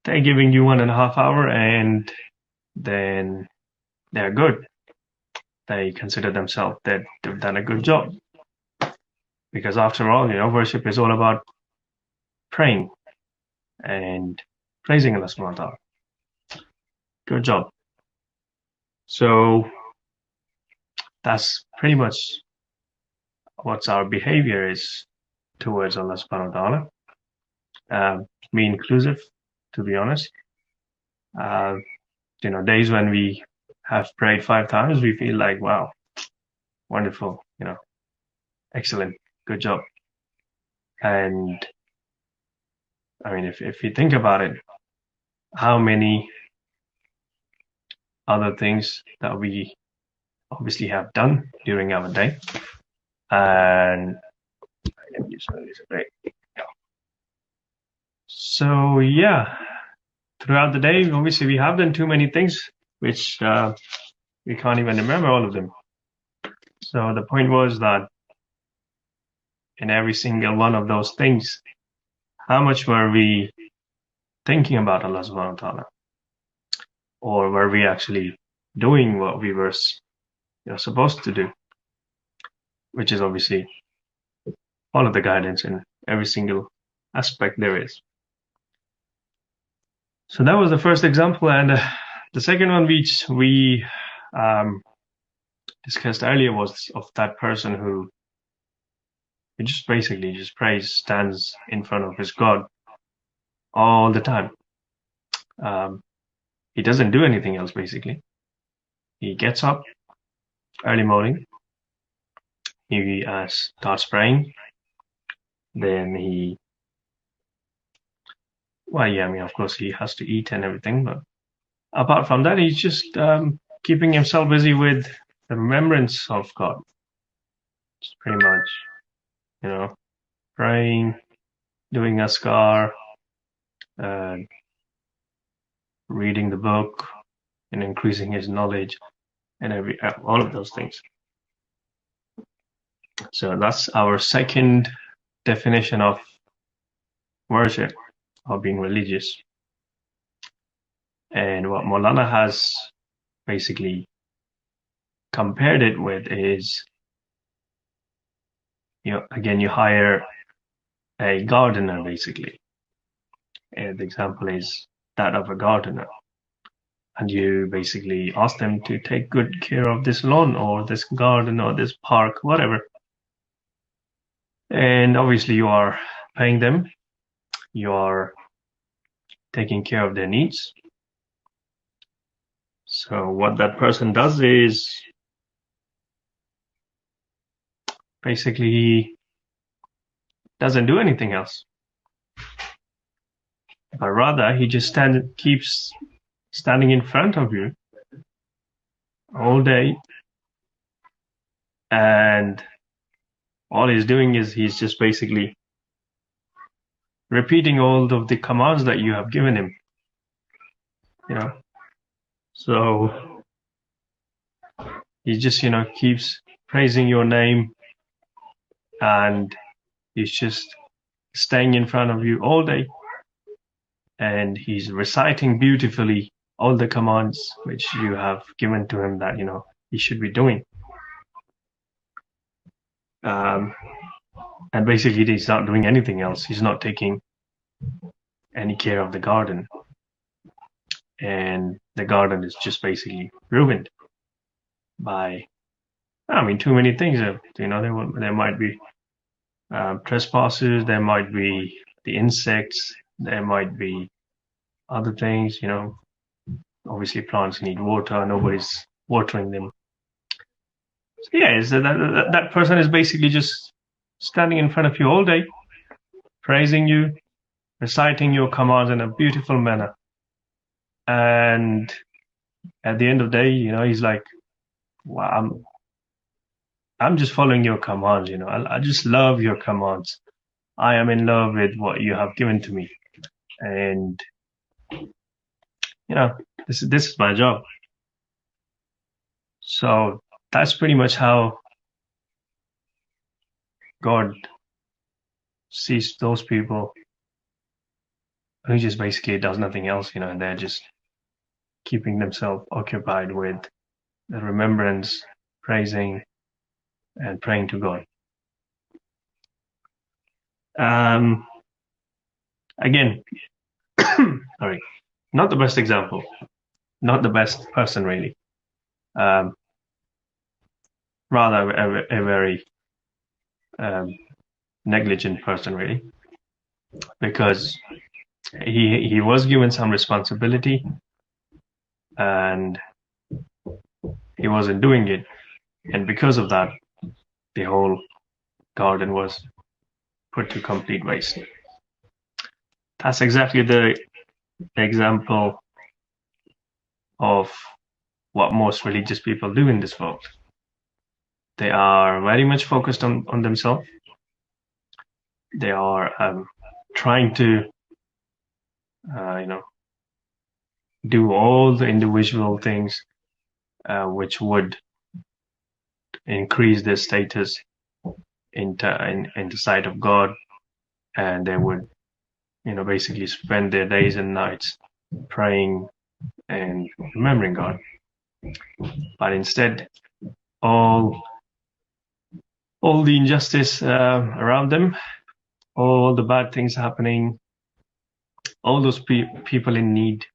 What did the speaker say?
they're giving you 1.5 hours and then they're good. They consider themselves that they've done a good job. Because after all, worship is all about praying and praising Allah subhanahu wa ta'ala. Good job. So that's pretty much what our behavior is towards Allah subhanahu wa ta'ala. Me inclusive, to be honest. Days when we have prayed 5 times, we feel like, wow, wonderful, excellent, good job. And I mean, if you think about it, how many other things that we obviously have done during our day, and let me just release a break. So yeah, throughout the day, obviously we have done too many things, which we can't even remember all of them. So the point was that in every single one of those things, how much were we thinking about Allah subhanahu wa ta'ala? Or were we actually doing what we were supposed to do? Which is obviously all of the guidance in every single aspect there is. So that was the first example. And the second one which we discussed earlier was of that person who just basically just prays, stands in front of his God all the time. He doesn't do anything else, basically. He gets up early morning, he starts praying, then of course he has to eat and everything, but apart from that, he's just keeping himself busy with the remembrance of God. Just pretty much, praying, doing askar, reading the book, and increasing his knowledge, and all of those things. So that's our second definition of worship, or being religious. And what Maulana has basically compared it with is, again, you hire a gardener, basically. And the example is that of a gardener. And you basically ask them to take good care of this lawn or this garden or this park, whatever. And obviously you are paying them, you are taking care of their needs. So what that person does is basically he doesn't do anything else, but rather he just keeps standing in front of you all day, and all he's doing is he's just basically repeating all of the commands that you have given him. So he just keeps praising your name, and he's just staying in front of you all day, and he's reciting beautifully all the commands which you have given to him that he should be doing. And basically he's not doing anything else. He's not taking any care of the garden, and the garden is just basically ruined by too many things. There might be trespassers, there might be the insects, there might be other things. Obviously plants need water, nobody's watering them. So that person is basically just standing in front of you all day, praising you, reciting your commands in a beautiful manner. And at the end of the day, he's like, wow, I'm just following your commands, I just love your commands. I am in love with what you have given to me. And, this is my job. So that's pretty much how God sees those people who just basically does nothing else, and they're just keeping themselves occupied with the remembrance, praising, and praying to God. Again, sorry, not the best example, not the best person really. Rather a very negligent person really, because he was given some responsibility and he wasn't doing it, and because of that, the whole garden was put to complete waste. That's exactly the example of what most religious people do in this world. They are very much focused on themselves. They are trying to, do all the individual things which would increase their status in the sight of God, and they would, basically spend their days and nights praying and remembering God. But instead, all the injustice around them, all the bad things happening, all those people in need,